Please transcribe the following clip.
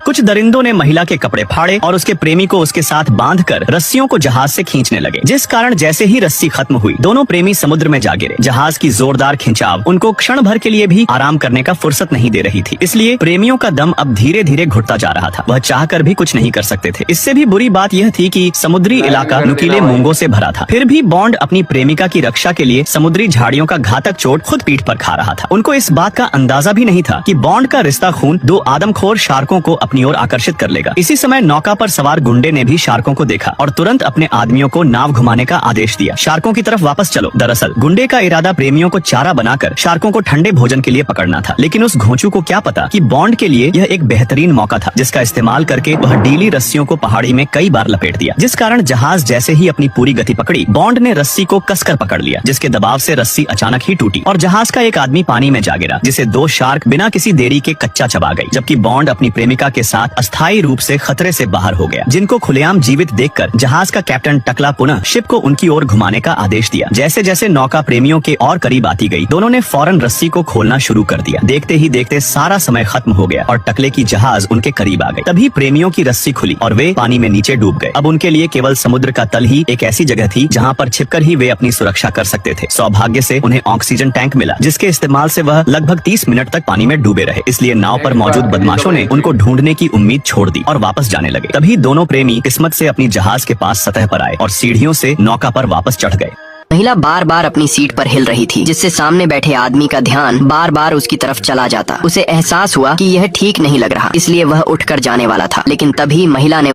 कुछ दरिंदों ने महिला के कपड़े फाड़े और उसके प्रेमी को उसके साथ बांधकर रस्सियों को जहाज से खींचने लगे, जिस कारण जैसे ही रस्सी खत्म हुई दोनों प्रेमी समुद्र में जा गिरे। जहाज की जोरदार खिंचाव उनको क्षण भर के लिए भी आराम करने का फुर्सत नहीं दे रही थी, इसलिए प्रेमियों का दम अब धीरे धीरे घुटता जा रहा था। वह चाहकर भी कुछ नहीं कर सकते थे। इससे भी बुरी बात यह थी कि समुद्री इलाका नुकीले मूंगों से भरा था। फिर भी बॉन्ड अपनी प्रेमिका की रक्षा के लिए समुद्री झाड़ियों का घातक चोट खुद पीठ पर खा रहा था। उनको इस बात का अंदाजा भी नहीं था कि बॉन्ड का रिश्ता खून दो आदमखोर शार्कों को अपनी ओर आकर्षित कर लेगा। इसी समय नौका पर सवार गुंडे ने भी शार्कों को देखा और तुरंत अपने आदमियों को नाव घुमाने का आदेश दिया। शार्कों की तरफ वापस चलो। दरअसल गुंडे का इरादा प्रेमियों को चारा बनाकर शार्कों को ठंडे भोजन के लिए पकड़ना था, लेकिन उस घोंचू को क्या पता कि बॉन्ड के लिए यह एक बेहतरीन मौका था, जिसका इस्तेमाल करके वह डीली रस्सियों को पहाड़ी में कई बार लपेट दिया, जिस कारण जहाज जैसे ही अपनी पूरी गति पकड़ी बॉन्ड ने रस्सी को कसकर पकड़ लिया, जिसके दबाव से रस्सी अचानक ही टूटी और जहाज का एक आदमी पानी में जा गिरा, जिसे दो शार्क बिना किसी देरी के कच्चा चबा गई, जबकि बॉन्ड अपनी प्रेमिका के साथ अस्थायी रूप से खतरे से बाहर हो गया, जिनको खुलेआम जीवित देखकर जहाज का कैप्टन टकला पुनः शिप को उनकी ओर घुमाने का आदेश दिया। जैसे जैसे नौका प्रेमियों के और करीब आती गई दोनों ने फौरन रस्सी को खोलना शुरू कर दिया। देखते ही देखते सारा समय खत्म हो गया और टकले की जहाज उनके करीब आ गई। तभी प्रेमियों की रस्सी खुली और वे पानी में नीचे डूब गए। अब उनके लिए केवल समुद्र का तल ही एक ऐसी जगह थी जहाँ पर छिपकर ही वे अपनी सुरक्षा कर सकते थे। सौभाग्य से उन्हें ऑक्सीजन टैंक मिला, जिसके इस्तेमाल से वह लगभग 30 मिनट तक पानी में डूबे रहे। इसलिए नाव पर मौजूद बदमाशों ने उनको ढूंढने की उम्मीद छोड़ दी और वापस जाने लगे। तभी दोनों प्रेमी किस्मत से अपनी जहाज के पास सतह पर आए और सीढ़ियों से नौका पर वापस चढ़ गए। महिला बार बार अपनी सीट पर हिल रही थी, जिससे सामने बैठे आदमी का ध्यान बार बार उसकी तरफ चला जाता। उसे एहसास हुआ कि यह ठीक नहीं लग रहा, इसलिए वह उठकर जाने वाला था, लेकिन तभी महिला ने